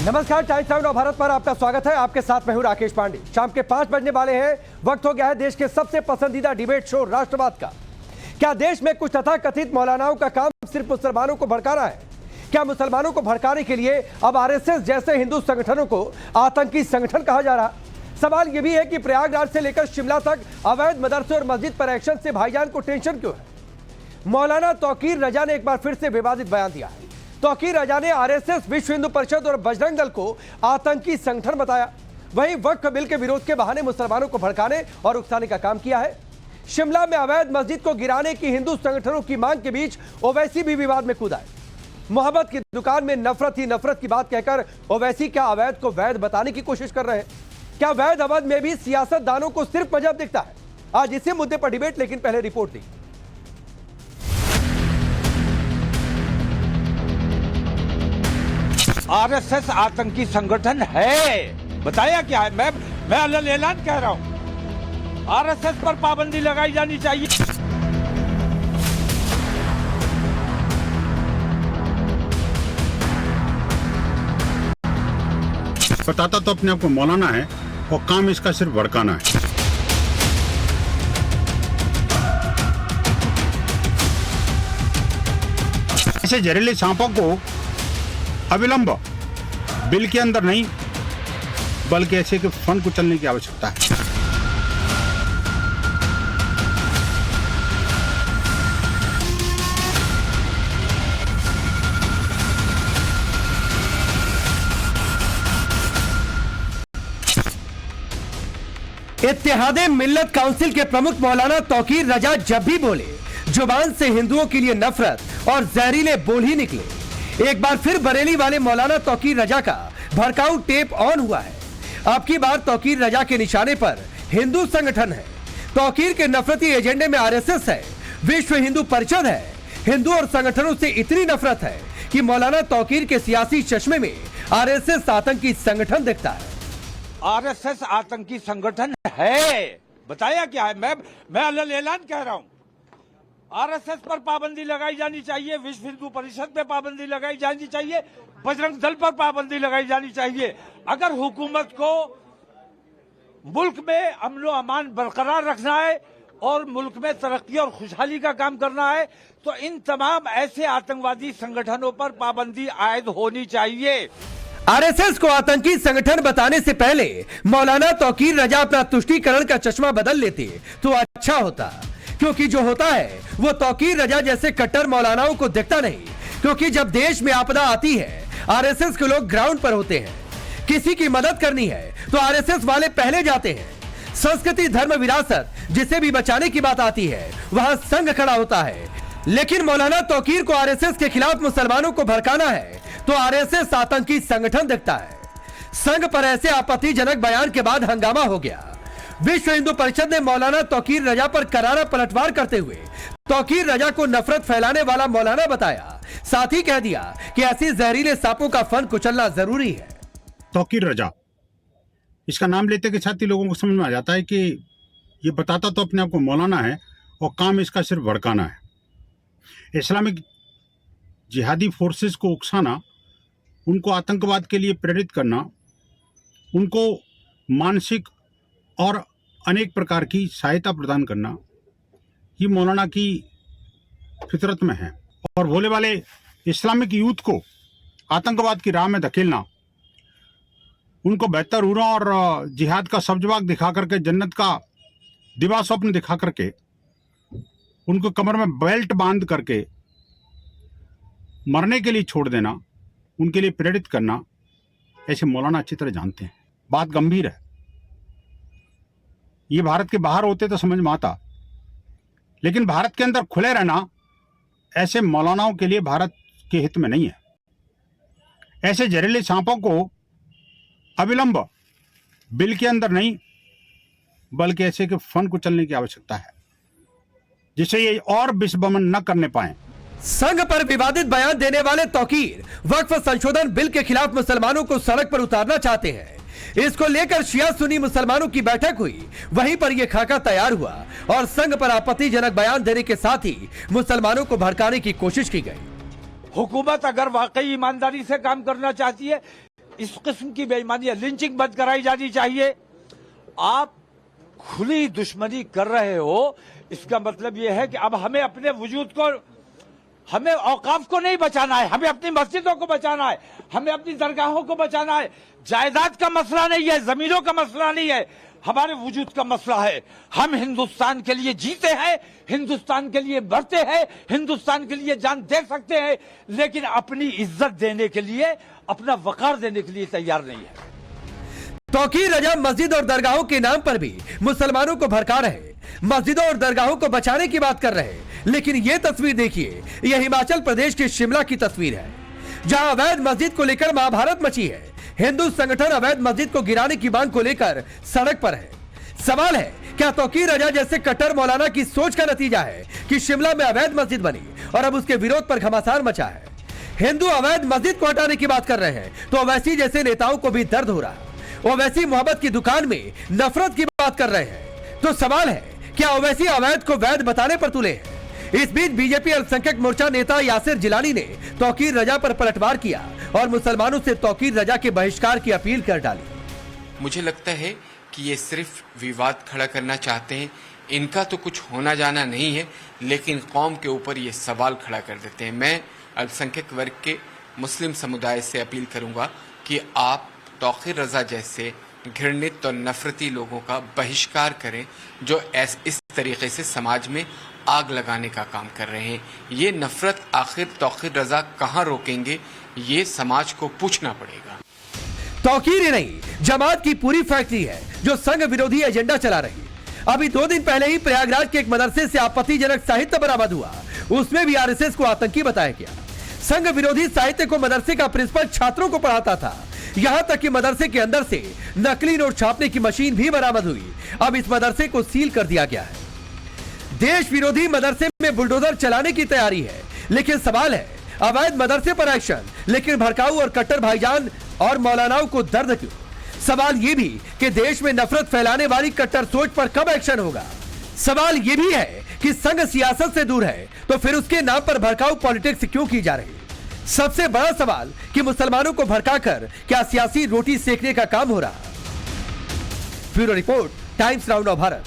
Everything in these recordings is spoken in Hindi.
नमस्कार, टाइम्स टाइम ऑफ भारत पर आपका स्वागत है। आपके साथ मैं हूं राकेश पांडे। शाम के 5 बजने वाले हैं। वक्त हो गया है देश के सबसे पसंदीदा डिबेट शो राष्ट्रवाद का। क्या देश में कुछ तथाकथित मौलानाओं का काम सिर्फ मुसलमानों को भड़काना है? क्या मुसलमानों को भड़काने के लिए अब आरएसएस जैसे हिंदू संगठनों को आतंकी संगठन कहा जा रहा? सवाल यह भी है कि प्रयागराज से लेकर शिमला तक अवैध मदरसे और मस्जिद पर एक्शन से भाईजान को टेंशन क्यों है? मौलाना तौकीर रजा ने एक बार फिर से विवादित बयान दिया है। तौकीर रजा ने आरएसएस, विश्व हिंदू परिषद और बजरंग दल को आतंकी संगठन बताया। वहीं वक्फ बिल के विरोध के बहाने मुसलमानों को भड़काने और उकसाने का काम किया है। शिमला में अवैध मस्जिद को गिराने की हिंदू संगठनों की मांग के बीच ओवैसी भी विवाद में कूदा है। मोहब्बत की दुकान में नफरत ही नफरत की बात कहकर ओवैसी क्या अवैध को वैध बताने की कोशिश कर रहे हैं? क्या वैध अवध में भी सियासतदानों को सिर्फ मजहब दिखता है? आज इसी मुद्दे पर डिबेट, लेकिन पहले रिपोर्ट दी। आरएसएस आतंकी संगठन है, बताया क्या है? मैं अलग ऐलान कह रहा हूं, आरएसएस पर पाबंदी लगाई जानी चाहिए। बताता तो अपने आप को मौलाना है और काम इसका सिर्फ भड़काना है। ऐसे जहरीले सांपों को अविलंब बिल के अंदर नहीं बल्कि ऐसे के फन कुचलने की आवश्यकता है। इत्तेहादे मिल्लत काउंसिल के प्रमुख मौलाना तौकीर रजा जब भी बोले, जुबान से हिंदुओं के लिए नफरत और जहरीले बोल ही निकले। एक बार फिर बरेली वाले मौलाना तौकीर रजा का भड़काऊ टेप ऑन हुआ है। अब की बार तौकीर रजा के निशाने पर हिंदू संगठन है। तौकीर के नफरती एजेंडे में आरएसएस है, विश्व हिंदू परिषद है। हिंदू और संगठनों से इतनी नफरत है कि मौलाना तौकीर के सियासी चश्मे में आरएसएस आतंकी संगठन दिखता है। आरएसएस आतंकी संगठन है, बताया क्या है? मैं अलग ऐलान कह रहा हूं, आरएसएस पर पाबंदी लगाई जानी चाहिए, विश्व हिंदू परिषद पे पाबंदी लगाई जानी चाहिए, बजरंग दल पर पाबंदी लगाई जानी चाहिए। अगर हुकूमत को मुल्क में अमन और अमान बरकरार रखना है और मुल्क में तरक्की और खुशहाली का काम करना है तो इन तमाम ऐसे आतंकवादी संगठनों पर पाबंदी आयद होनी चाहिए। आरएसएस को आतंकी संगठन बताने से पहले मौलाना तौकीर रजा अपना तुष्टीकरण का चश्मा बदल लेते तो अच्छा होता, क्योंकि जो होता है वो तौकीर रजा जैसे कट्टर मौलानाओं को दिखता नहीं। क्योंकि जब देश में आपदा आती है, आरएसएस के लोग ग्राउंड पर होते हैं। किसी की मदद करनी है तो आरएसएस वाले पहले जाते हैं। संस्कृति, धर्म, विरासत जिसे भी बचाने की बात आती है वहां संघ खड़ा होता है। लेकिन मौलाना तौकीर को आरएसएस के खिलाफ मुसलमानों को भड़काना है तो आरएसएस आतंकी संगठन दिखता है। संघ पर ऐसे आपत्तिजनक बयान के बाद हंगामा हो गया। विश्व हिंदू परिषद ने मौलाना तौकीर रजा पर करारा पलटवार करते हुए तौकीर रजा को नफरत फैलाने वाला मौलाना बताया। साथ ही कह दिया कि ऐसी जहरीले सांपों का फन कुचलना जरूरी है। तौकीर रजा, इसका नाम लेते के साथ ही लोगों को समझ में आ जाता है कि ये बताता तो अपने आप को मौलाना है और काम इसका सिर्फ भड़काना है। इस्लामिक जिहादी फोर्सेस को उकसाना, उनको आतंकवाद के लिए प्रेरित करना, उनको मानसिक और अनेक प्रकार की सहायता प्रदान करना, ये मौलाना की फितरत में है। और भोले वाले इस्लामिक यूथ को आतंकवाद की राह में धकेलना, उनको बेहतर उरा और जिहाद का सब्जबाग दिखा करके, जन्नत का दिवा स्वप्न दिखा करके, उनको कमर में बेल्ट बांध करके मरने के लिए छोड़ देना, उनके लिए प्रेरित करना, ऐसे मौलाना अच्छी तरह जानते हैं। बात गंभीर है। ये भारत के बाहर होते तो समझ में आता, लेकिन भारत के अंदर खुले रहना ऐसे मौलानाओं के लिए भारत के हित में नहीं है। ऐसे जहरीले सांपों को अविलंब बिल के अंदर नहीं बल्कि ऐसे के फन कुचलने की आवश्यकता है, जिससे ये और विषबमन न करने पाए। संघ पर विवादित बयान देने वाले तौकीर वक्फ संशोधन बिल के खिलाफ मुसलमानों को सड़क पर उतारना चाहते हैं। इसको लेकर शिया सुन्नी मुसलमानों की बैठक हुई, वहीं पर यह खाका तैयार हुआ और संघ पर आपत्तिजनक बयान देने के साथ ही मुसलमानों को भड़काने की कोशिश की गई। हुकूमत अगर वाकई ईमानदारी से काम करना चाहती है इस किस्म की बेईमानी है। लिंचिंग बंद कराई जानी चाहिए। आप खुली दुश्मनी कर रहे हो, इसका मतलब यह है कि अब हमें अपने वजूद को, हमें औकाफ को नहीं बचाना है, हमें अपनी मस्जिदों को बचाना है, हमें अपनी दरगाहों को बचाना है। जायदाद का मसला नहीं है, जमीनों का मसला नहीं है, हमारे वजूद का मसला है। हम हिंदुस्तान के लिए जीते हैं, हिंदुस्तान के लिए बढ़ते हैं, हिंदुस्तान के लिए जान दे सकते हैं, लेकिन अपनी इज्जत देने के लिए, अपना वकार देने के लिए तैयार नहीं है। तौकीर रजा मस्जिद और दरगाहों के नाम पर भी मुसलमानों को भड़का रहे, मस्जिदों और दरगाहों को बचाने की बात कर रहे। लेकिन यह तस्वीर देखिए, यह हिमाचल प्रदेश के शिमला की तस्वीर है, जहां अवैध मस्जिद को लेकर महाभारत मची है। हिंदू संगठन अवैध मस्जिद को गिराने की मांग को लेकर सड़क पर है। सवाल है, क्या तौकीर रजा जैसे कट्टर मौलाना की सोच का नतीजा है कि शिमला में अवैध मस्जिद बनी और अब उसके विरोध पर घमासान मचा है? हिंदू अवैध मस्जिद को हटाने की बात कर रहे हैं तो ओवैसी जैसे नेताओं को भी दर्द हो रहा है। ओवैसी मोहब्बत की दुकान में नफरत की बात कर रहे हैं। तो सवाल है, क्या ओवैसी अवैध को वैध बताने पर तुले हैं? इस बीच बीजेपी अल्पसंख्यक मोर्चा नेता यासिर जिलानी ने तौकीर रजा पर पलटवार किया और मुसलमानों से तौकीर रजा के बहिष्कार की अपील कर डाली। मुझे लगता है कि ये सिर्फ विवाद खड़ा करना चाहते हैं। इनका तो कुछ होना जाना नहीं है, लेकिन कौम के ऊपर ये सवाल खड़ा कर देते हैं। मैं अल्पसंख्यक वर्ग के मुस्लिम समुदाय से अपील करूंगा कि आप तौकीर रजा जैसे घृणित और नफरती लोगों का बहिष्कार करें, जो इस तरीके से समाज में आग लगाने का काम कर रहे हैं। ये नफरत आखिर तौकीर रजा कहाँ रोकेंगे, ये समाज को पूछना पड़ेगा। तौकीर ही नहीं, जमात की पूरी फैक्ट्री है जो संघ विरोधी एजेंडा चला रही है। अभी 2 दिन पहले ही प्रयागराज के एक मदरसे से आपत्तिजनक साहित्य बरामद हुआ, उसमें भी आरएसएस को आतंकी बताया गया। संघ विरोधी साहित्य को मदरसे का प्रिंसिपल छात्रों को पढ़ाता था। यहां तक कि मदरसे के अंदर से नकली नोट छापने की मशीन भी बरामद हुई। अब इस मदरसे को सील कर दिया गया है। देश विरोधी मदरसे में बुलडोजर चलाने की तैयारी है, लेकिन सवाल है, अवैध मदरसे पर एक्शन, लेकिन भड़काऊ और कट्टर भाईजान और मौलानाओं को दर्द क्यों? सवाल यह भी कि देश में नफरत फैलाने वाली कट्टर सोच पर कब एक्शन होगा? सवाल यह भी है कि संघ सियासत से दूर है तो फिर उसके नाम पर भड़काऊ पॉलिटिक्स क्यों की जा रही? सबसे बड़ा सवाल कि मुसलमानों को भड़काकर क्या सियासी रोटी सेकने का काम हो रहा? ब्यूरो रिपोर्ट, टाइम्स नाउ नव भारत।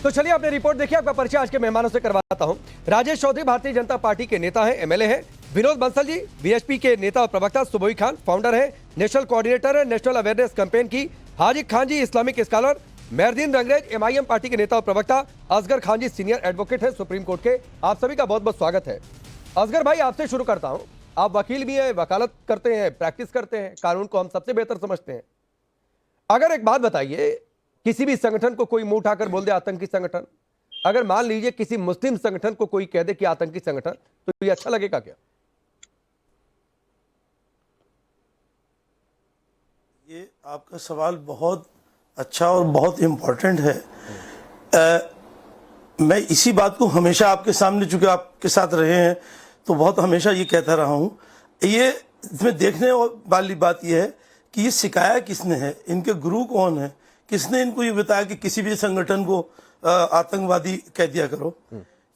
तो चलिए आपने रिपोर्ट देखी, आपका परिचय आज के मेहमानों से करवाता हूं। राजेश चौधरी भारतीय जनता पार्टी के नेता हैं, एमएलए हैं। विनोद बंसल जी बीएचपी के नेता और प्रवक्ता। सुबोई खान फाउंडर है, नेशनल कोऑर्डिनेटर है नेशनल अवेयरनेस कैंपेन की। Haziq Khan ji Islamic scholar. Mehardeen Rangrez MIM party के नेता और प्रवक्ता। असगर खान जी सीनियर एडवोकेट है सुप्रीम कोर्ट के। आप सभी का बहुत बहुत स्वागत है। असगर भाई, आपसे शुरू करता हूं। आप वकील भी हैं, वकालत करते हैं, प्रैक्टिस करते हैं, कानून को हम सबसे बेहतर समझते हैं। अगर एक बात बताइए, किसी भी संगठन को कोई मुंह उठाकर बोल दे आतंकी संगठन, अगर मान लीजिए किसी मुस्लिम संगठन को कोई कह दे कि आतंकी संगठन, तो ये अच्छा लगेगा क्या? ये आपका सवाल बहुत अच्छा और बहुत इम्पोर्टेंट है। मैं इसी बात को हमेशा आपके सामने, चूंकि आपके साथ रहे हैं, तो बहुत हमेशा ये कहता रहा हूँ। ये इसमें देखने वाली बात ये है कि ये सिखाया किसने है, इनके गुरु कौन है, किसने इनको ये बताया कि किसी भी संगठन को आतंकवादी कह दिया करो।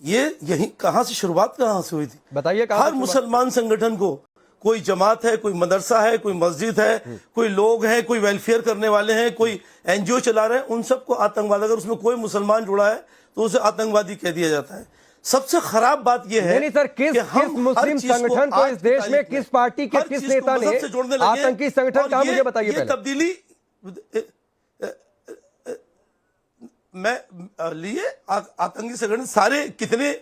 ये यही कहाँ से शुरुआत कहाँ से हुई थी? बताइए। हर मुसलमान संगठन को, कोई जमात है, कोई मदरसा है, कोई मस्जिद है, कोई लोग हैं, कोई वेलफेयर करने वाले हैं, कोई एनजीओ चला रहे हैं, उन सबको आतंकवाद, अगर उसमें कोई मुसलमान जुड़ा है तो उसे आतंकवादी कह दिया जाता है। सबसे खराब बात यह है, नहीं सर, किस मुस्लिम संगठन को इस देश में, किस पार्टी के किस नेता ने आतंकी संगठन कहा, मुझे बताइए पहले। तब्दीली मैं लिए आतंकी संगठन सारे कितने,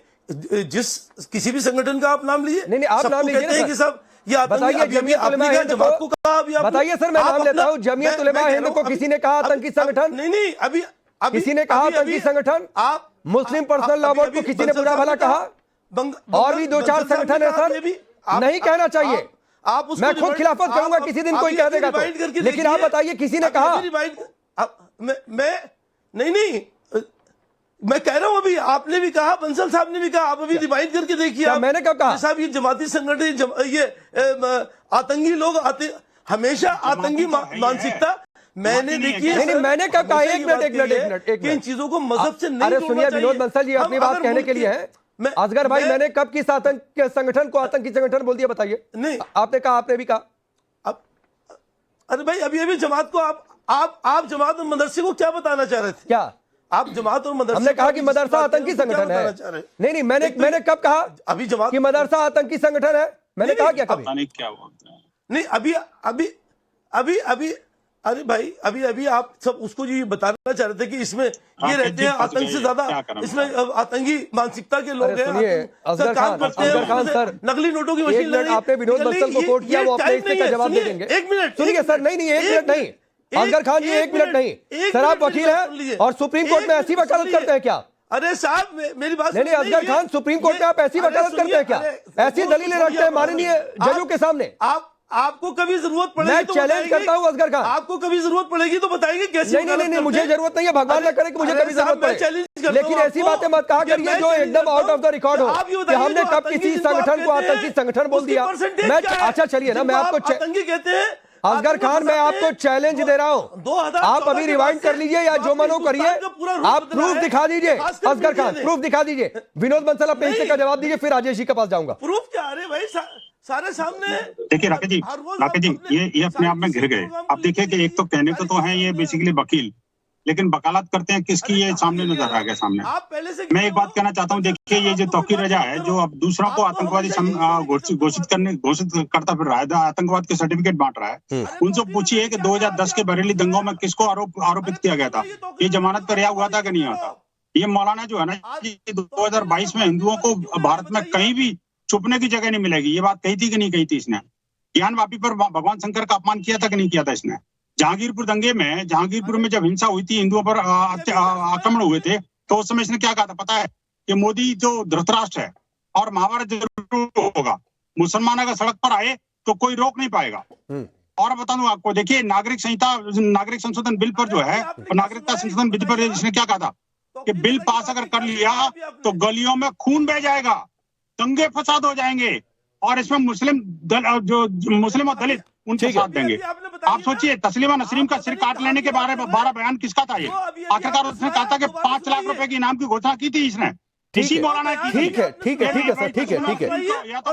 जिस किसी भी संगठन का आप नाम लिए, नहीं आप नाम लीजिए कि सब ये बताइए। जमीयत उलेमा हिंद को बताइए सर, मैं नाम लेता हूं। जमीयत उलेमा हिंद को किसी ने कहा आतंकी संगठन? नहीं, अभी किसी ने कहा आतंकी संगठन? आप मुस्लिम पर्सनल लॉ बोर्ड को किसी ने बुरा भला कहा? और भी 2-4 संगठन है सर, नहीं कहना चाहिए। मैं खुद खिलाफत करूंगा किसी दिन कोई कह देगा तो, लेकिन आप बताइए किसी ने कहा? मैं नहीं, मैं कह रहा हूं, अभी आपने भी कहा, बंसल साहब ने भी कहा, आप अभी रिवाइंड करके देखिए। मैंने कब कहा साहब ये जमाती संगठन, ये आतंकी लोग हमेशा आतंकी मानसिकता मैंने देखी है। नहीं, मैंने कब कहा? एक मिनट इन चीजों को मजहब से नहीं। अरे सुनिए विनोद बंसल जी, अपनी बात कहने के लिए है। असगर भाई, मैंने कब किस आतंक संगठन को आतंकी संगठन बोल दिया, बताइए। नहीं, आपने कहा, आपने भी कहा। अब अरे भाई, अभी जमात को आप जमात और मदरसे को क्या बताना चाह रहे थे? क्या आप जमात और मदरसे, हमने कहा कि मदरसा आतंकी संगठन है? नहीं, मैंने कब कहा अभी जमात कि मदरसा आतंकी संगठन है? मैंने कहा क्या कभी? क्या बोलते हैं? नहीं, अभी अरे भाई, अभी आप सब उसको ये बताना चाह रहे थे कि इसमें ये रहते हैं आतंक से ज्यादा, इसमें आतंकी मानसिकता के लोग हैं, सुनिए, असगर खान सर, नकली नोटों की मशीन लग रही है। आपने विनोद बंसल को कोट किया, वो अपने हिस्से का जवाब दे देंगे। एक मिनट सुनिए सर, नहीं, 1 मिनट नहीं, असगर खान जी, 1 मिनट नहीं सर, आप वकील हैं और सुप्रीम कोर्ट में ऐसी वकालत करते हैं क्या? अरे साहब, मेरी बात नहीं, असगर खान, सुप्रीम कोर्ट में आप ऐसी वकालत करते हैं क्या? ऐसी दलीलें रखते हैं माननीय जजों के सामने? आपको कभी जरूरत पड़ेगी मैं तो चैलेंज करता हूं असगर खान, आपको कभी जरूरत पड़ेगी तो बताएंगे कैसे? नहीं, मुझे जरूरत नहीं है, भगवान ना करे कि मुझे कभी जरूरत पड़े, लेकिन ऐसी बातें मत कहा करिए जो एकदम आउट ऑफ द रिकॉर्ड हो कि हमने कब किसी संगठन को आतंकी संगठन बोल दिया। मैं अच्छा, चलिए ना, मैं आपको आतंकी कहते हैं। असगर खान, मैं आपको चैलेंज दे रहा हूं, आप अभी रिवाइंड कर लीजिए या जो मनो करिए, आप प्रूफ दिखा दीजिए। असगर खान, प्रूफ दिखा दीजिए। विनोद बंसल अपने हिस्से का जवाब दीजिए, फिर राजेश जी के पास जाऊंगा। प्रूफ क्या? अरे भाई, सारे सामने। देखिए राकेश जी, ये अपने आप में घिर गए। अब देखिए कि एक तो कहने को तो है ये बेसिकली वकील, लेकिन वकालत करते हैं किसकी, ये सामने नजर आ गया सामने। मैं एक बात कहना चाहता हूँ, देखिए ये जो तौकीर रजा है, जो अब दूसरों को आतंकवादी घोषित करता फिर रहा है, आतंकवाद के सर्टिफिकेट बांट रहा है, उनसे पूछिए कि 2010 के बरेली दंगों में किसको आरोपित किया गया था, ये जमानत पर रिहा हुआ था कि नहीं हुआ था? ये मौलाना जो है ना, 2022 में हिंदुओं को भारत में कहीं भी छुपने की जगह नहीं मिलेगी, ये बात कही थी कि नहीं कही थी इसने? ज्ञानवापी पर भगवान शंकर का अपमान किया था कि नहीं किया था इसने? जहांगीरपुर दंगे में, जहांगीरपुर में जब हिंसा हुई थी, हिंदुओं पर आक्रमण हुए थे, तो उस समय इसने क्या कहा था पता है? कि मोदी जो धृतराष्ट्र है और महाभारत जरूर होगा, मुसलमान अगर सड़क पर आए तो कोई रोक नहीं पाएगा। और बता दूं आपको, देखिए नागरिक संशोधन बिल पर जो है, नागरिकता संशोधन बिल पर इसने क्या कहा था कि बिल पास अगर कर लिया तो गलियों में खून बह जाएगा, दंगे फसाद हो जाएंगे, और इसमें मुस्लिम और दलित उनके साथ देंगे। आप सोचिए, तस्लीमा नसरीन का सिर काट लेने के बारे में 12 बयान किसका था ये? आखिरकार उसने कहा था कि 5 लाख रुपए के इनाम की घोषणा की थी इसने, इसी मौलाना की। ठीक है सर, ठीक है।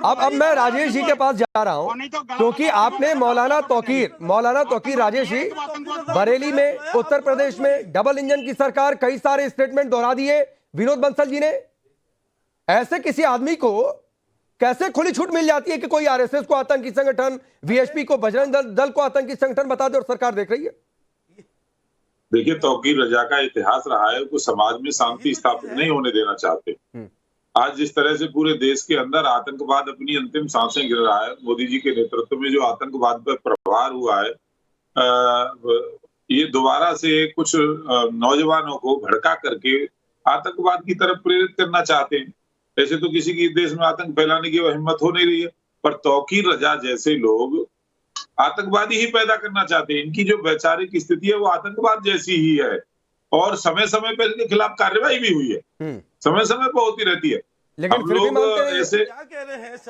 अब मैं राजेश जी के पास जा रहा हूं, क्योंकि आपने मौलाना तौकीर राजेश जी, बरेली में, उत्तर प्रदेश में डबल इंजन की सरकार, कई सारे स्टेटमेंट दोहरा दिए विनोद बंसल जी ने। ऐसे किसी आदमी को कैसे खुली छूट मिल जाती है कि कोई आरएसएस को आतंकी संगठन, वीएचपी को, बजरंग दल को आतंकी संगठन बता दे और सरकार देख रही है? देखिए, तौकीर रजा का इतिहास रहा है, वो समाज में शांति स्थापित नहीं होने देना चाहते। आज जिस तरह से पूरे देश के अंदर आतंकवाद अपनी अंतिम सांसें गिर रहा है, मोदी जी के नेतृत्व में जो आतंकवाद पर प्रहार हुआ है, ये दोबारा से कुछ नौजवानों को भड़का करके आतंकवाद की तरफ प्रेरित करना चाहते हैं। ऐसे तो किसी की देश में आतंक फैलाने की हिम्मत हो नहीं रही है, पर तौकीर रजा जैसे लोग आतंकवादी ही पैदा करना चाहते हैं। इनकी जो वैचारिक स्थिति है वो आतंकवाद जैसी ही है, और समय समय पर इनके खिलाफ कार्रवाई भी हुई है, समय समय पर होती रहती है। लेकिन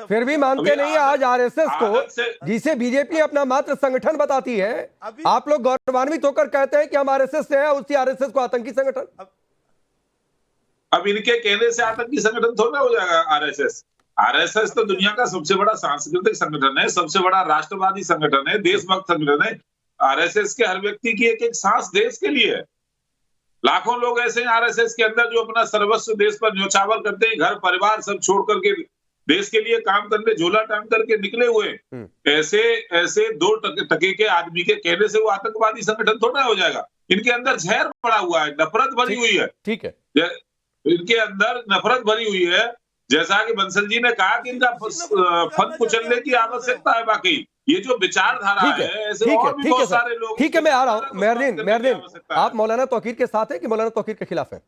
फिर भी मानते नहीं आज आरएसएस को, जिसे बीजेपी अपना मात्र संगठन बताती है, आप लोग गौरवान्वित होकर कहते हैं कि हम आरएसएस से हैं, उसी आरएसएस को आतंकी संगठन। अब इनके कहने से आतंकी संगठन थोड़ा हो जाएगा आरएसएस तो दुनिया का सबसे बड़ा सांस्कृतिक संगठन है, सबसे बड़ा राष्ट्रवादी संगठन है, देशभक्त संगठन है। आरएसएस के हर व्यक्ति की एक एक सांस देश के लिए है। लाखों लोग ऐसे हैं आरएसएस के अंदर जो अपना सर्वस्व देश पर न्योछावर करते हैं, घर परिवार सब छोड़ करके देश के लिए काम करने झोला टांग करके निकले हुए। ऐसे 2 टके के आदमी के कहने से वो आतंकवादी संगठन थोड़ा हो जाएगा। इनके अंदर जहर पड़ा हुआ है, नफरत भरी हुई है। ठीक है, इनके अंदर नफरत भरी हुई है। जैसा कि बंसल जी ने कहा कि इनका फन कुचलने की आवश्यकता है। वाकई ये जो विचारधारा है, ऐसे और भी बहुत सारे लोग। ठीक है, मैं आ रहा हूं। मेहरदीन, आप मौलाना तौकीर के साथ हैं कि मौलाना तौकीर के खिलाफ हैं?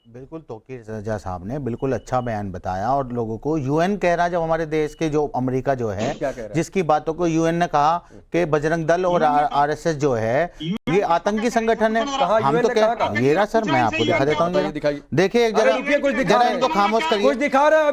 बिल्कुल, तौकीर रजा साहब ने बिल्कुल अच्छा बयान बताया, और लोगों को यूएन कह रहा, जब हमारे देश के जो अमेरिका जो है, जिसकी बातों को यूएन ने कहा कि बजरंग दल और आरएसएस जो है ये आतंकी संगठन है। हम तो कह, ये रहा सर, मैं आपको दिखा देता हूँ, देखिए जरा इनको खामोश करिए। कुछ दिखा रहा है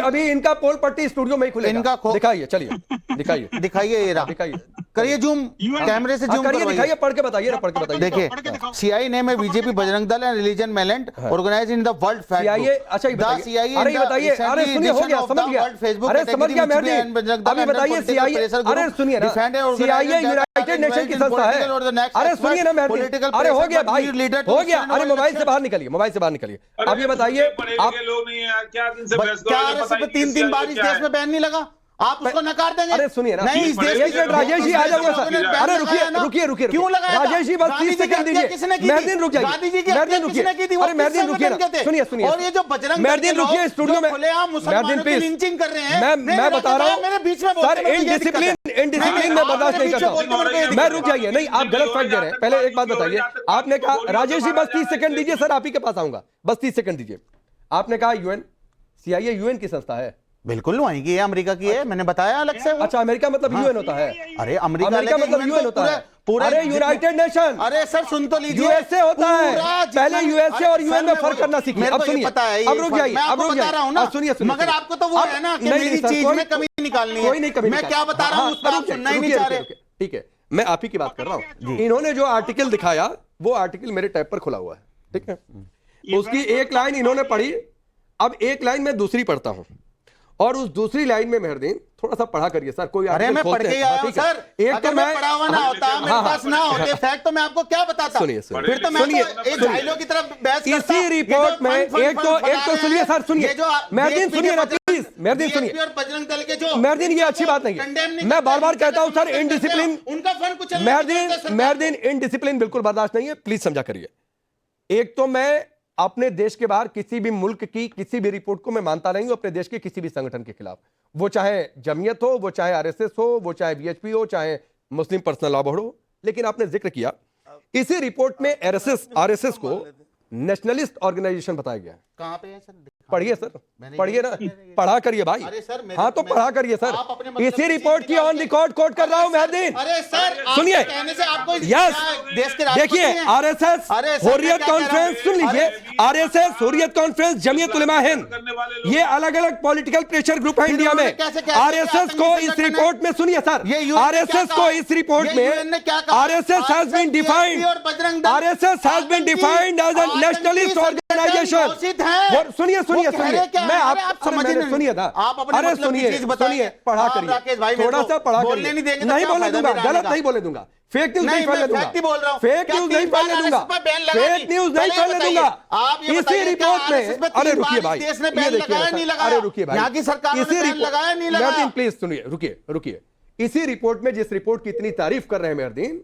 अभी इनका पोल पट्टी स्टूडियो में ही खुलेगा, इनका दिखाइए, चलिए दिखाइए, ये रहा, दिखाइए, करिए जूम, कैमरे से जूम करिए, दिखाइए, पढ़ के बताइए। देखिए, CINA में BJP, Bajrang Dal and religion militant organization recognized in the World Fact CIA, Book. अच्छा ये The बताइए, CIA अरे in ये the बताइए, अरे recently सुनिए, हो edition गया, of समझ the गया, World Facebook अरे समझ category गया which Mehdi, began Bajrang Dal अभी under बताइए political CIA, pressure अरे group सुनिए ना, defended CIA organization that United are nation की involved in संस्था political or the है, next अरे expert सुनिए ना मेहदी, political अरे हो pressure गया but भाई, lead leader to हो गया, stand अरे over मोबाइल से election. बाहर निकलिए, मोबाइल से बाहर निकलिए, अब ये बताइए पढ़े आप, लिखे लोग नहीं है क्या, दिन से बहस क्या करोगे, RSS पे बताइए 3-3 बार इस क्या देश है? में बैन नहीं लगा? आप उसको नकार देंगे? अरे सुनिए ना, नहीं, इस देश एक मिनट राजेश जी आ जाऊंगा सर, अरे रुकिए रुकिए रुकिए, क्यों लगाया था? राजेश जी बस गांधी 30 जी की सेकंड हत्या दीजिए, किसने की थी? मेहदीन रुक जाइए, गांधी जी की मेहदीन हत्या रुकिए, किसने की थी? वो अरे किस मेहदीन रुकिए संगठन के ना, थे? सुनिए सुनिए, और ये जो बजरंग दल मेहदीन के लोग रुकिए, स्टूडियो में, जो खुलेआम मुसलमानों की लिंचिंग कर रहे हैं, मैं बता रहा हूँ मेरे बीच में बोलने सर, में मुझे ये दिक्कत है। इनडिसिप्लिन में बर्दाश्त नहीं करता हूँ मैं, रुक जाइए, नहीं आप गलत फैक्ट दे रहे हैं, पहले एक बात बताइए, आपने कहा राजेश जी बस 30 सेकंड दीजिए सर, आप ही के पास आऊंगा, बस 30 सेकंड दीजिए, आपने कहा यूएन, CIA यूएन की संस्था है, बिल्कुल वहीं की है, अमेरिका की है, मैंने बताया अलग से। अच्छा अमेरिका मतलब यूएन होता है, अरे अमेरिका मतलब यूएन होता है, अरे यूनाइटेड नेशन, अरे सर सुन तो लीजिए, यूएसए होता है, पहले यूएसए और यूएन में फर्क करना सीखिए, अब सुनिए, अब रुक जाइए, अब रुक जाइए, सुनिए सुनिए, मगर आपको तो वो है ना कि मेरी चीज में कमी निकालनी है, कोई नहीं कमी, मैं क्या बता रहा हूँ उसका आप सुनना ही नहीं चाह रहे। ठीक है, मैं आप ही की बात कर रहा हूँ, इन्होंने जो आर्टिकल दिखाया वो आर्टिकल मेरे टैब पर खुला हुआ है, ठीक है, उसकी एक लाइन इन्होंने पढ़ी, अब एक लाइन मैं दूसरी पढ़ता हूं, और उस दूसरी लाइन में मेहरदीन थोड़ा सा पढ़ा करिए सर, कोई अरे मैं पढ़ के आया हूं सर, एक तो मैं पढ़ा हुआ ना होता, मेरे पास ना होते फैक्ट तो मैं आपको क्या बताता, सुनिए फिर तो मैं एक झाइलों की तरफ बहस करता। इसी रिपोर्ट में एक तो सुनिए सर, सुनिए मेहरदीन, सुनिए ना प्लीज, मेहरदीन सुनिए, बजरंग दल के जो मेहरदीन ये अच्छी बात नहीं है, मैं बार बार कहता हूं सर इनडिसिप्लिन, उनका फंड कुछ मेहरदीन इनडिसिप्लिन बिल्कुल बर्दाश्त नहीं है, प्लीज समझा करिए। एक तो मैं अपने देश के बाहर किसी भी मुल्क की किसी भी रिपोर्ट को मैं मानता नहीं हूं, अपने देश के किसी भी संगठन के खिलाफ, वो चाहे जमीयत हो, वो चाहे RSS हो, वो चाहे BHP हो, चाहे मुस्लिम पर्सनल लॉ बोर्ड हो, लेकिन आपने जिक्र किया इसी रिपोर्ट में RSS को नेशनलिस्ट ऑर्गेनाइजेशन बताया गया है। कहां पे है सर? पढ़िए सर, पढ़िए ना, पढ़ा करिए भाई, हाँ तो पढ़ा करिए सर, इसी रिपोर्ट की ऑन रिकॉर्ड कोट कर रहा हूं मेहदीन, अरे सर सुनिए, कहने से आपको यस देश के देखिए RSS हुर्रियत कॉन्फ्रेंस, सुन लीजिए, RSS हुर्रियत कॉन्फ्रेंस, जमीयत उलमा हिंद, ये अलग अलग पॉलिटिकल प्रेशर ग्रुप है इंडिया में, RSS को इस रिपोर्ट में, सुनिए सर, RSS को इस रिपोर्ट में RSS has been defined, RSS has been defined as a nationalist organisation, सुनिए सुनिए सुनिए, मैं आप समझिए, सुनिए था, अरे सुनिए सुनिए, पढ़ा करिए, थोड़ा सा पढ़ा करिए, नहीं बोलने दूंगा, गलत नहीं बोलने दूंगा, फेक न्यूज नहीं फैलने दूंगा, फेक न्यूज नहीं फैलने दूंगा, फेक न्यूज नहीं फैलने दूंगा, इसी रिपोर्ट में, अरे रुकिए भाई, ये देखिए, अरे रुकिए भाई, इसी रिपोर्ट, प्लीज सुनिए, रुकिए रुकिए, इसी रिपोर्ट में जिस रिपोर्ट की इतनी तारीफ कर रहे हैं मेहरदीन,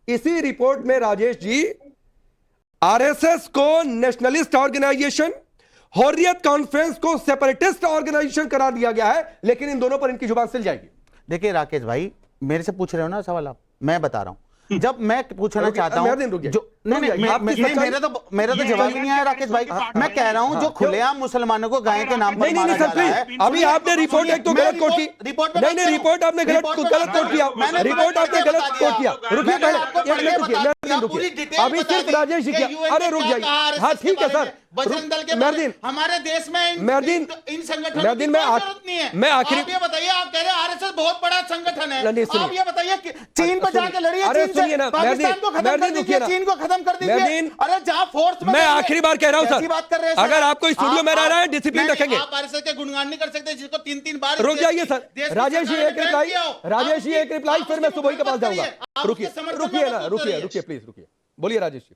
इसी रिपोर्ट में राजेश जी RSS को नेशनलिस्ट ऑर्गेनाइजेशन, हुर्रियत कॉन्फ्रेंस को सेपरेटिस्ट ऑर्गेनाइजेशन करार दिया गया है, लेकिन इन दोनों पर इनकी जुबान सिल जाएगी। देखिए राकेश भाई, मेरे से पूछ रहे हो ना सवाल आप, मैं बता रहा हूं, जब मैं पूछना चाहता हूं जो मेरा तो जवाब ही नहीं आया राकेश भाई, मैं कह रहा हूं जो खुलेआम मुसलमानों को गाय के नाम पर मारा जा रहा है, अभी आपने रिपोर्ट एक तो गलत कोट की, नहीं रिपोर्ट आपने गलत कोट किया, रिपोर्ट आपने गलत कोट किया, रुकिए पहले, रुकिए, अभी सिर्फ राजेश जी किया, अरे रुक जाइए, हाँ ठीक है सर, बजरंग दल के मेहरदीन, हमारे देश में मेहरदीन, इन संगठनों की जरूरत नहीं है, मैं आखिरी, आप ये बताइए, आप कह रहे हैं RSS बहुत बड़ा संगठन है, आप ये बताइए चीन पर जाके लड़िए, चीन से पाकिस्तान को खत्म कर दीजिए, चीन को खत्म कर दीजिए, अरे जहां फोर्स में, मैं आखिरी बार कह रहा हूं सर, बात कर रहे हैं, अगर आपको स्टूडियो में रह रहा है डिसिप्लिन रखेंगे, आप RSS के गुणगान नहीं कर सकते जिसको 3-3 बार, रुक जाइए सर, राजेश जी एक रिप्लाई, राजेश जी एक रिप्लाई, फिर मैं सुबह के पास जाऊंगा, रुकिए रुकिए ना, रुकिए प्लीज रुकिए, बोलिए राजेश जी।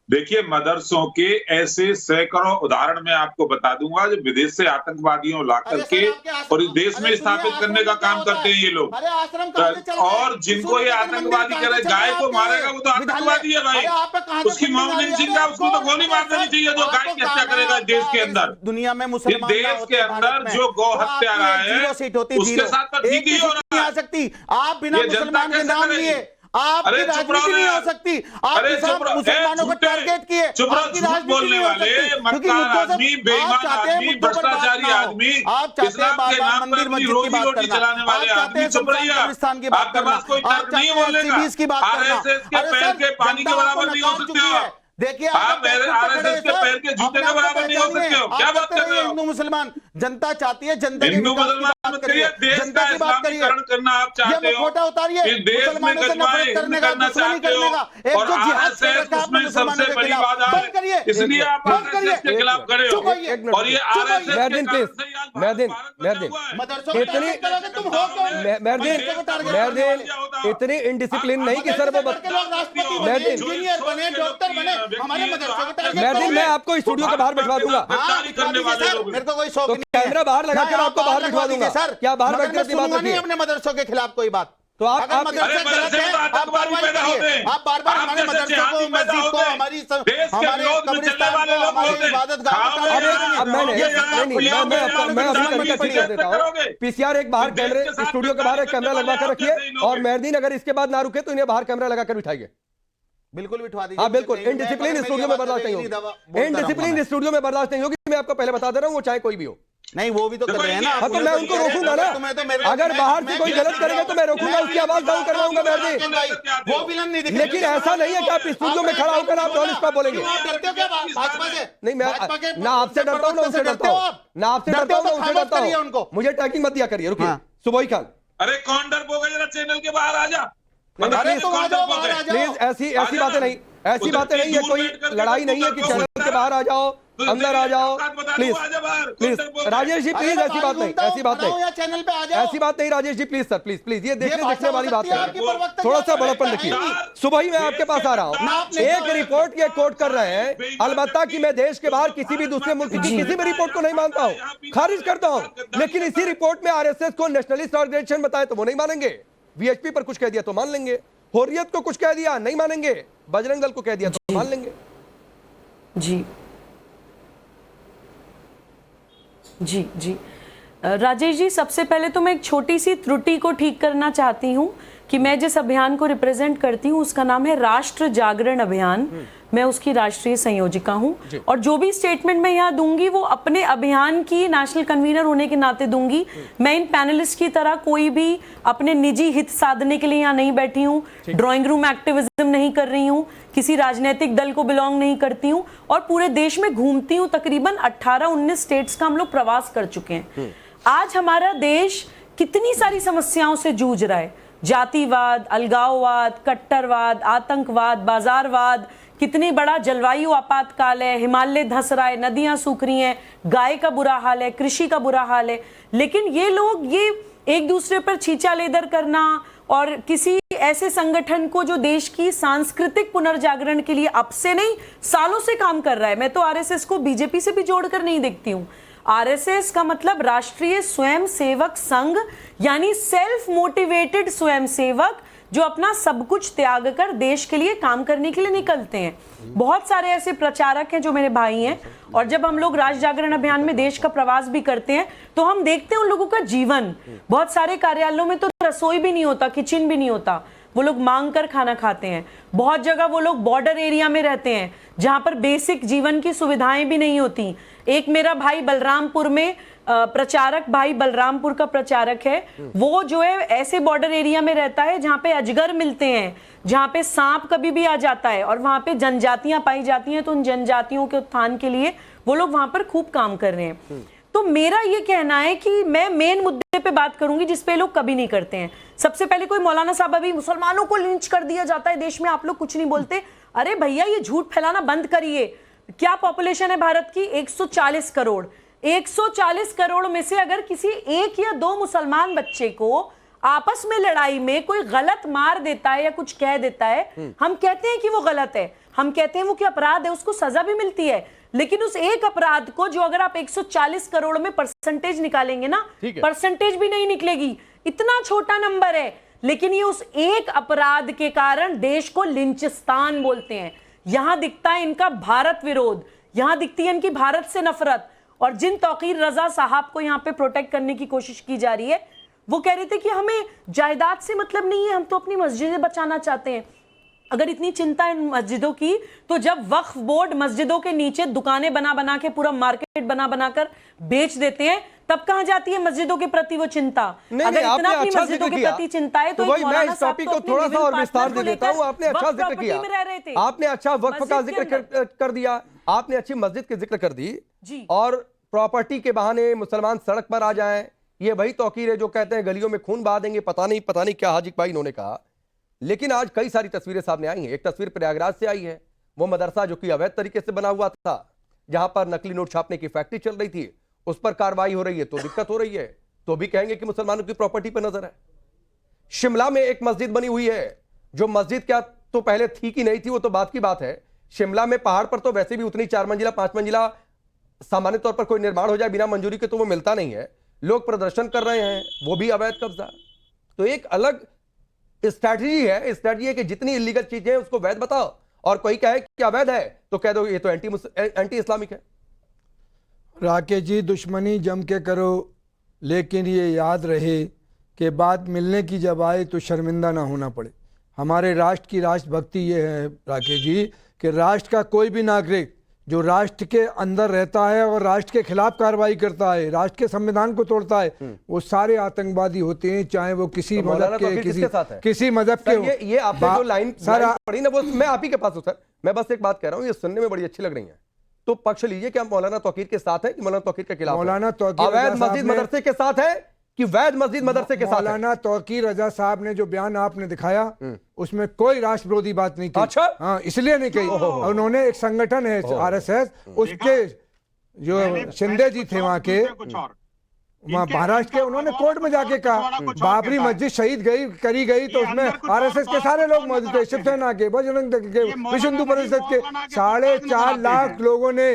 देखिए, मदरसों के ऐसे सैकड़ों उदाहरण मैं आपको बता दूंगा जो विदेश से आतंकवादियों ला करके और इस देश में स्थापित करने का काम करते हैं ये लोग, और जिनको ये आतंकवादी कह रहे, गाय को मारेगा वो तो आतंकवादी है भाई, उसकी मोहम्मद सिंह का उसको तो गोली मार देनी चाहिए जो गाय की हत्या करेगा देश के अंदर, दुनिया में मुसलमान देश के अंदर जो गौ हत्या रहा है उसके साथ तो ठीक ही हो रहा है, सकती आप बिना मुसलमान के नाम लिए आपकी राजनीति नहीं हो सकती, आप मुसलमानों को टारगेट किए, झूठ बोलने वाले मक्कार आदमी, बेईमान आदमी, भ्रष्टाचारी आदमी, इस्लाम के नाम पर अपनी रोजी रोटी चलाने वाले आदमी, चुप रहिए, आपके पास कोई तर्क नहीं बोलने का, RSS के पैर के पानी के बराबर नहीं हो सकते हो, देखिए आप RSS के पैर के जूते के बराबर नहीं हो सकते हो, क्या बात कर रहे हो, मुसलमान, जनता चाहती है जनता की हिंदू विकास की मुसलमान बात मत करिए, करिए, देश जनता का की बात करिए। इस्लामीकरण करना आप ये चाहते हो, मुखौटा उतारिए, फिर देश में मुसलमानों से गजवाए नफरत करने का, करना दुश्मनी चाहते करने हो, का, एक और जो जिहाद आरएसएस कर रखा है आपने उसमें मुसलमानों सबसे के बड़ी खिलाफ, बाधा बंद है, करिए, इसलिए आप बंद करिए। आरएसएस के खिलाफ खड़े हो, चुप होइए। और ये आरएसएस के मेहरदीन कारण प्लीज, से ही आज मेहरदीन, भारत बचा मेहरदीन। हुआ है। मदरसों को इतनी- टारगेट करोगे, तुम हो कौन? मेहरदीन, मदरसों को टारगेट मेहरदीन करने इतनी इनडिसिप्लिन नहीं कि सर वो करके लोग राष्ट्रपति बने, मेहरदीन, इंजीनियर बने, डॉक्टर बने, हमारे मदरसों को टारगेट मेहरदीन, करोगे। मैं आपको स्टूडियो के बाहर बैठवा दूंगा। हाँ, बिठवा दीजिए सर, मेरे को कोई शौक तो नहीं है। कैमरा बाहर लगाकर मैं आपको बाहर बिठवा दूंगा। सर, क्या बाहर मगर बैठ के मैं अपनी बात सुनूंगा नहीं रखिए। अपने मदरसों के खिलाफ कोई बात। तो आप अगर मदरसे अरे गलत मदरसे है, तो आप आतंकवादी कार्रवाई पैदा होते करिए। हैं। आप बार बार आप हमारे जैसे मदरसों को, जिहादी पैदा मस्जिद को, होते हैं। हमारी देश के हमारे विरोध में कब्रिस्तान चलने वाले को, लोग हमारी होते हैं। इबादत गाह हाँ, को अब टारगेट अब मैंने ये यहाँ नहीं खुले आम मैं मैदान में अभी किसान तरीका की ठीक कर देता करोगे। हूँ। पीसीआर एक बाहर देश कैमरे के साथ स्टूडियो के बाहर एक कैमरा गद्दारी लगवा कर करने रखिए, वाले आप और कैसे मेहरदीन अगर इसके बाद ना रुके तो इन्हें बाहर कैमरा लगाकर बिठाइए। बिल्कुल बिठवा दीजिए। हाँ बिल्कुल, मैं- इनडिसिप्लिन मैं- स्टूडियो में बर्दाश्त नहीं बोलता होगी, रहूंगा इनडिसिप्लिन मैं। स्टूडियो में बर्दाश्त नहीं होगी। मैं आपको पहले बता दे रहा हूँ, वो चाहे कोई भी हो। नहीं, वो भी तो कर रहे हैं ना। हाँ तो मैं उनको रोकूंगा ना। अगर बाहर से कोई गलत करेंगे तो मैं रोकूंगा, उसकी आवाज डाउन करवाऊंगा मेहरदीन। वो विलन नहीं दिख लेकिन ऐसा नहीं है कि आप स्टूडियो में खड़ा होकर आप नॉन स्टॉप बोलेंगे। आप डरते हो क्या भाजपा से? नहीं, मैं भाजपा के ना आपसे डरता हूँ ना उनसे डरता हो हूँ, आप? ना आपसे डरते डरता हो हूँ ना तो उनसे खामोश डरता करिए हूँ। उनको। मुझे टैगिंग मत दिया करिए, रुकिए। हाँ। सुबोई खान अरे कौन डरपोक है, जरा चैनल के बाहर आ जा। अरे तुम आ जाओ, बाहर आ जाओ। प्लीज, ऐसी बातें नहीं, ऐसी बातें नहीं है। कोई लड़ाई नहीं है कि चैनल के बाहर आ जाओ, अंदर आ जाओ। Please please Rajesh ji, please ऐसी बात नहीं, ऐसी बात नहीं, चैनल पे आ जाओ। ऐसी बात नहीं Rajesh ji, please sir, please please, ये देखने भाषा देखने हो वाली बात सकती है आपकी, है। प्रवक्ता थोड़ा की सा बात बड़प्पन है। रखिए। यार, सुबह ही मैं आपके पास आ रहा हूँ, आपने एक रिपोर्ट ये कोट कर रहे हैं, अलबत्ता कि मैं देश के बाहर किसी भी दूसरे मुल्क की किसी भी रिपोर्ट को नहीं मानता हूँ, खारिज करता हूँ। लेकिन इसी रिपोर्ट में आरएसएस को नेशनलिस्ट ऑर्गेनाइजेशन बताए तो वो नहीं मानेंगे, वीएचपी पर कुछ कह दिया तो मान लेंगे, हुर्रियत को कुछ कह दिया नहीं मानेंगे, बजरंग दल को कह दिया तो मान लेंगे। जी जी जी राजेश जी, सबसे पहले तो मैं एक छोटी सी त्रुटि को ठीक करना चाहती हूँ कि मैं जिस अभियान को रिप्रेजेंट करती हूँ उसका नाम है राष्ट्र जागरण अभियान। मैं उसकी राष्ट्रीय संयोजिका हूँ, और जो भी स्टेटमेंट मैं यहाँ दूंगी वो अपने अभियान की नेशनल कन्वीनर होने के नाते दूंगी। मैं इन पैनलिस्ट की तरह कोई भी अपने निजी हित साधने के लिए यहाँ नहीं बैठी हूँ, ड्राइंग रूम एक्टिविज्म नहीं कर रही हूँ, किसी राजनीतिक दल को बिलोंग नहीं करती हूँ, और पूरे देश में घूमती हूँ। तकरीबन 18-19 स्टेट्स का हम लोग प्रवास कर चुके हैं। आज हमारा देश कितनी सारी समस्याओं से जूझ रहा है, जातिवाद, अलगाववाद, कट्टरवाद, आतंकवाद, बाजारवाद, कितनी बड़ा जलवायु आपातकाल है, हिमालय धंस रहा है, नदियां सूख रही हैं, गाय का बुरा हाल है, कृषि का बुरा हाल है। लेकिन ये लोग ये एक दूसरे पर छींचा लेदर करना और किसी ऐसे संगठन को जो देश की सांस्कृतिक पुनर्जागरण के लिए अब से नहीं सालों से काम कर रहा है। मैं तो आरएसएस को बीजेपी से भी जोड़कर नहीं देखती हूँ। आरएसएस का मतलब राष्ट्रीय स्वयं सेवक संघ, यानी सेल्फ मोटिवेटेड स्वयं सेवक जो अपना सब कुछ त्याग कर देश के लिए काम करने के लिए निकलते हैं। बहुत सारे ऐसे प्रचारक हैं जो मेरे भाई हैं, और जब हम लोग राष्ट्र जागरण अभियान में देश का प्रवास भी करते हैं तो हम देखते हैं उन लोगों का जीवन। बहुत सारे कार्यालयों में तो रसोई भी नहीं होता, किचन भी नहीं होता, वो लोग मांग कर खाना खाते हैं। बहुत जगह वो लोग बॉर्डर एरिया में रहते हैं जहां पर बेसिक जीवन की सुविधाएं भी नहीं होती। एक मेरा भाई बलरामपुर में प्रचारक, भाई बलरामपुर का प्रचारक है, वो जो है ऐसे बॉर्डर एरिया में रहता है जहां पे अजगर मिलते हैं, जहां पे सांप कभी भी आ जाता है, और वहां पे जनजातियां पाई जाती हैं। तो उन जनजातियों के उत्थान के लिए वो लोग वहां पर खूब काम कर रहे हैं। तो मेरा ये कहना है कि मैं मेन मुद्दे पे बात करूंगी जिस पे लोग कभी नहीं करते हैं। सबसे पहले कोई मौलाना साहब, अभी मुसलमानों को लिंच कर दिया जाता है देश में, आप लोग कुछ नहीं बोलते। अरे भैया, ये झूठ फैलाना बंद करिए। क्या पॉपुलेशन है भारत की? 140 करोड़। 140 करोड़ में से अगर किसी एक या दो मुसलमान बच्चे को आपस में लड़ाई में कोई गलत मार देता है या कुछ कह देता है, हम कहते हैं कि वो गलत है, हम कहते हैं वो कि अपराध है, उसको सजा भी मिलती है। लेकिन उस एक अपराध को जो अगर आप 140 करोड़ में परसेंटेज निकालेंगे ना, परसेंटेज भी नहीं निकलेगी, इतना छोटा नंबर है। लेकिन ये उस एक अपराध के कारण देश को लिंचिस्तान बोलते हैं। यहां दिखता है इनका भारत विरोध, यहां दिखती है इनकी भारत से नफरत। और जिन तौकीर रजा साहब को यहां पे प्रोटेक्ट करने की कोशिश की जा रही है, वो कह रहे थे कि हमें जायदाद से मतलब नहीं है, हम तो अपनी मस्जिदें बचाना चाहते हैं। अगर इतनी चिंता इन मस्जिदों की, तो जब वक्फ बोर्ड मस्जिदों के नीचे दुकानें बना बना के पूरा मार्केट बना बना कर बेच देते हैं, तब कहां जाती है मस्जिदों के प्रति वो चिंता? अगर इतना अपनी मस्जिदों के प्रति चिंता है तो भाई मैं इस टॉपिक को थोड़ा सा और विस्तार दे देता हूं। आपने अच्छा जिक्र किया, आपने अच्छा वक्फ का जिक्र कर दिया, आपने अच्छी मस्जिद की जिक्र कर दी, और प्रॉपर्टी के बहाने मुसलमान सड़क पर आ जाएं, ये वही तौकीर है जो कहते हैं गलियों में खून बहा देंगे। पता नहीं क्या हाजी भाई इन्होंने कहा। लेकिन आज कई सारी तस्वीरें सामने आई हैं। एक तस्वीर प्रयागराज से आई है, वो मदरसा जो कि अवैध तरीके से बना हुआ था, जहां पर नकली नोट छापने की फैक्ट्री चल रही थी, उस पर कार्रवाई हो रही है तो दिक्कत हो रही है, तो भी कहेंगे कि मुसलमानों की प्रॉपर्टी पर नजर है। शिमला में एक मस्जिद बनी हुई है, जो मस्जिद क्या तो पहले थी कि नहीं थी वो तो बात की बात है। शिमला में पहाड़ पर तो वैसे भी उतनी 4 मंजिला 5 मंजिला सामान्य तौर पर कोई निर्माण हो जाए बिना मंजूरी के तो वो मिलता नहीं है। लोग प्रदर्शन कर रहे हैं, वो भी अवैध कब्जा। तो एक अलग स्ट्रैटेजी है कि जितनी इलीगल चीजें हैं उसको वैध बताओ, और कोई कहे कि अवैध है तो कह दो ये तो एंटी इस्लामिक है। राकेश जी, दुश्मनी जम के करो, लेकिन ये याद रहे कि बात मिलने की जब आए तो शर्मिंदा ना होना पड़े। हमारे राष्ट्र की राष्ट्रभक्ति ये है राकेश जी कि राष्ट्र का कोई भी नागरिक जो राष्ट्र के अंदर रहता है और राष्ट्र के खिलाफ कार्रवाई करता है, राष्ट्र के संविधान को तोड़ता है, वो सारे आतंकवादी होते हैं, चाहे वो किसी मजहब के किसी मजहब के हो। ये आपने जो लाइन पढ़ी ना, वो मैं आप ही के पास हूं सर। मैं बस एक बात कह रहा हूं, ये सुनने में बड़ी अच्छी लग रही है, तो पक्ष लीजिए कि हम मौलाना तौकीर के साथ है कि मौलाना तौकीर के खिलाफ? मौलाना तौकीर अवैध मस्जिद मदरसे के साथ है कि वैध मस्जिद मदरसे के साथ? मौलाना तौकीर रजा साहब ने जो बयान आपने दिखाया उसमें कोई राष्ट्र विरोधी बात नहीं की। अच्छा, हाँ, इसलिए नहीं कही। उन्होंने एक संगठन है RSS, उसके जो शिंदे जी थे वहां के, वहाँ महाराष्ट्र के, उन्होंने कोर्ट में जाके कहा बाबरी मस्जिद शहीद करी गई तो उसमें RSS के सारे लोग मौजूद थे, शिवसेना के, बजरंग दल के, विश्व हिंदू परिषद के 4.5 लाख लोगों ने,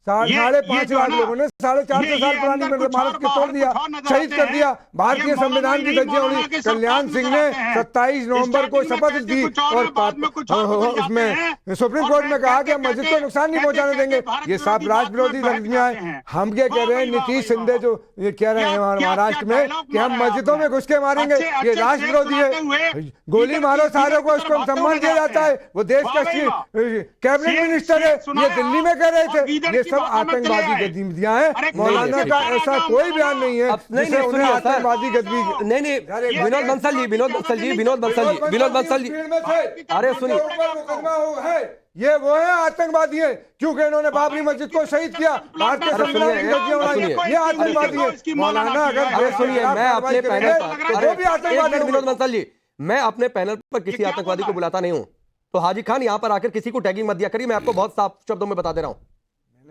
5.5 लाख लोगों ने 450 साल पुरानी इमारत को तोड़ दिया, शहीद कर दिया। भारतीय संविधान की धज्जियां उड़ी। कल्याण सिंह ने 27 नवंबर को शपथ दी और उसमें सुप्रीम कोर्ट में कहा कि हम मस्जिद को नुकसान नहीं पहुंचाने देंगे। ये सब राष्ट्र विरोधी धज्जियां हैं। हम ये कह रहे हैं, नीतीश शिंदे जो ये कह रहे हैं महाराष्ट्र में कि हम मस्जिदों में घुस के मारेंगे, ये राष्ट्र विरोधी है। गोली मारो सारों को, उसको सम्मान दिया जाता है, वो देश का कैबिनेट मिनिस्टर है, ये दिल्ली में कह रहे थे। ये सब आतंकवादी गतिविधियां हैं। मौलाना का ऐसा कोई बयान नहीं है जिससे उन्हें आतंकवादी गतिविधि। नहीं, विनोद बंसल जी, अरे सुनिए, ये वो है आतंकवादी है क्योंकि इन्होंने बाबरी मस्जिद को शहीद किया, भारतीय संविधान की धज्जियां उड़ाई, ये आतंकवादी है। मौलाना अगर सुनिए, मैं अपने पैनल पर, विनोद बंसल जी, मैं अपने पैनल पर किसी आतंकवादी को बुलाता नहीं हूं, तो हाजी खान यहां पर आकर किसी को टैगिंग मत दिया करिए। मैं आपको बहुत साफ शब्दों में बता दे रहा हूं।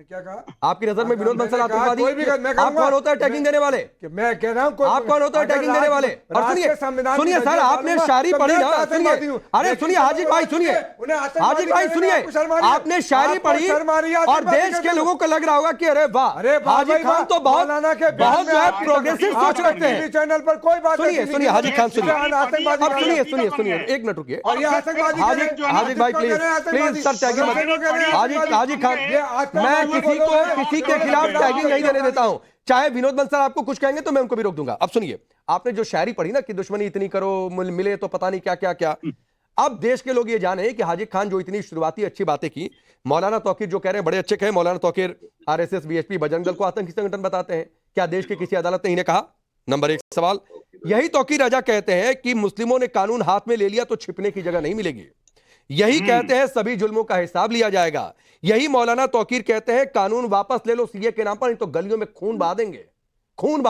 क्या कहा? आपकी नजर में विनोद बंसल आतंकवादी? आप कौन होता है टैगिंग देने वाले? मैं कह रहा हूं आप कौन होता है टैगिंग देने वाले? और सुनिए सर, आपने शायरी पढ़ी ना, सुनिए, अरे सुनिए हाजी भाई, सुनिए आपने शायरी पढ़ी और देश के लोगों को लग रहा होगा कि अरे वाह, हाजी खान तो बहुत जो है प्रोग्रेसिव सोच रखते हैं। चैनल पर कोई बात नहीं। सुनिए हाजी खान, सुनिए एक मिनट रुकिए। हाजी भाई प्लीज सर, टैगिंग हाजी खान, मैं किसी के खिलाफ टैगिंग नहीं देने देता हूं। चाहे विनोद बंसल आपको कुछ कहेंगे तो मैं उनको भी रोक दूंगा। अब सुनिए, आपने जो शायरी पढ़ी ना कि दुश्मनी इतनी करो मिले तो पता नहीं क्या क्या क्या, अब देश के लोग ये जाने कि हाजी खान जो इतनी शुरुआती अच्छी बातें की, मौलाना तौकीर जो कह रहे हैं बड़े अच्छे कहे, मौलाना तौकीर RSS VHP बजरंग दल को आतंकी संगठन बताते हैं, क्या देश के किसी अदालत ने इन्हें कहा? नंबर 1 सवाल। यही तौकीर रजा कहते हैं कि मुस्लिमों ने कानून हाथ में ले लिया तो छिपने की जगह नहीं मिलेगी। यही कहते हैं सभी जुल्मों का हिसाब लिया जाएगा। यही मौलाना तौकीर कहते हैं कानून वापस ले लो सीए के नाम पर, नहीं तो गलियों में खून बहा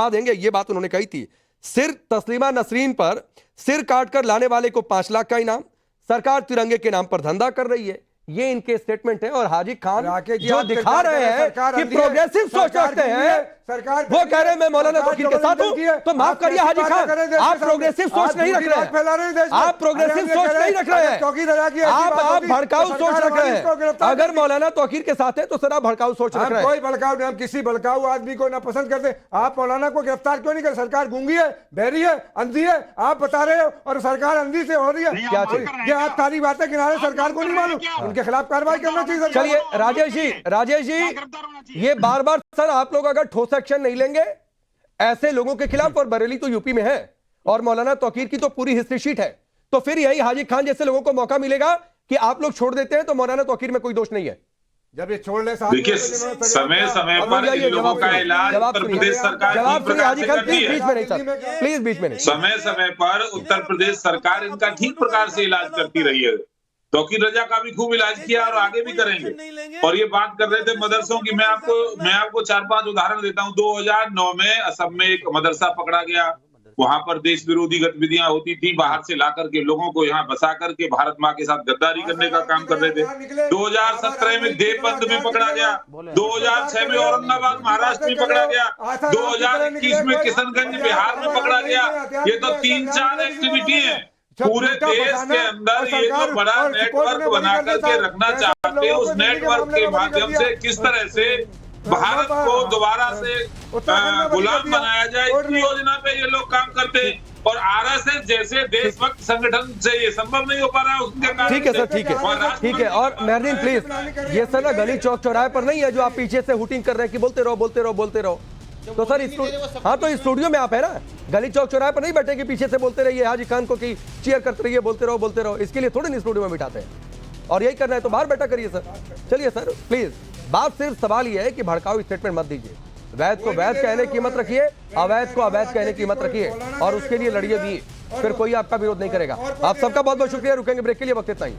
देंगे। ये बात उन्होंने कही थी। सिर तस्लीमा नसरीन पर सिर काट कर लाने वाले को 5 लाख का इनाम, सरकार तिरंगे के नाम पर धंधा कर रही है, ये इनके स्टेटमेंट है। और हाजी खान जो दिखा रहे हैं कि प्रोग्रेसिव सोच रखते हैं, वो कह रहे हैं मैं मौलाना तौकीर के साथ हूं, तो माफ करिए हाजी खान, आप प्रोग्रेसिव सोच नहीं रख रहे हैं। आप प्रोग्रेसिव सोच नहीं रख रहे हैं, आप भड़काऊ सोच रख रहे हैं। अगर मौलाना तौकीर के साथ है तो सर आप भड़काऊ सोच रख रहे हैं। कोई भड़काऊ नहीं, हम किसी भड़काऊ आदमी को ना पसंद करते। आप मौलाना को गिरफ्तार क्यों नहीं कर? सरकार गूंगी है, बहरी है, अंधी है, आप बता रहे हो, और सरकार अंधी से हो रही है। क्या ये आप सारी बातें किनारे, सरकार को नहीं मालूम, उनके खिलाफ कार्रवाई करना चाहिए। चलिए राजेश जी, ये बार बार सर आप लोग अगर ठोस एक्शन नहीं लेंगे ऐसे लोगों के खिलाफ, और बरेली तो यूपी में है और मौलाना तौकीर की तो पूरी हिस्ट्री शीट है, तो फिर यही हाजी खान जैसे लोगों को मौका मिलेगा कि आप लोग छोड़ देते हैं, तो मौलाना तौकीर में कोई दोष नहीं है। जब ये छोड़ ले, देखिए समय समय पर इन लोगों का इलाज उत्तर प्रदेश सरकार प्लीज बीच में नहीं, समय समय पर उत्तर प्रदेश सरकार इनका ठीक प्रकार से इलाज करती रही है। तौकीर रजा का भी खूब इलाज किया और आगे भी करेंगे। और ये बात कर रहे थे मदरसों की, मैं आपको 4-5 उदाहरण देता हूँ। 2009 में असम में एक मदरसा पकड़ा गया, वहां पर देश विरोधी गतिविधियां होती थी, बाहर से ला करके लोगों को यहाँ बसा करके भारत माँ के साथ गद्दारी करने का काम कर रहे थे। 2017 में देवबंद में पकड़ा गया, 2006 में औरंगाबाद महाराष्ट्र में पकड़ा गया, 2021 में किशनगंज बिहार में पकड़ा गया। ये तो 3-4 एक्टिविटी है। पूरे देश के अंदर ये तो बड़ा नेटवर्क बना करके रखना चाहते हैं। उस नेटवर्क के माध्यम से किस तरह से भारत को दोबारा से गुलाम बनाया जाए, इस योजना पे ये लोग काम करते हैं। और आरएसएस जैसे देशभक्त संगठन से ये संभव नहीं हो पा रहा है, उसके कारण। ठीक है सर, ठीक है। और मेहरदीन प्लीज, ये सर ना गली चौक चौराहे पर नहीं है जो आप पीछे से हुटिंग कर रहे हैं कि बोलते रहो। तो सर हाँ, तो स्टूडियो में आप है ना, गली चौक चौराहे पर नहीं बैठे कि पीछे से बोलते रहिए हाजी खान को कि चीयर करते रहिए, बोलते रहो। इसके लिए थोड़े नहीं स्टूडियो में बिठाते हैं। और यही करना है तो बाहर बैठा करिए सर। चलिए सर प्लीज, बात सिर्फ सवाल ये है कि भड़काऊ स्टेटमेंट मत दीजिए। वैध को वैध कहने की हिम्मत रखिए, अवैध को अवैध कहने की हिम्मत रखिए, और उसके लिए लड़िए भी, फिर कोई आपका विरोध नहीं करेगा। आप सबका बहुत बहुत शुक्रिया। रुकेंगे ब्रेक के लिए, वक्त इतना ही।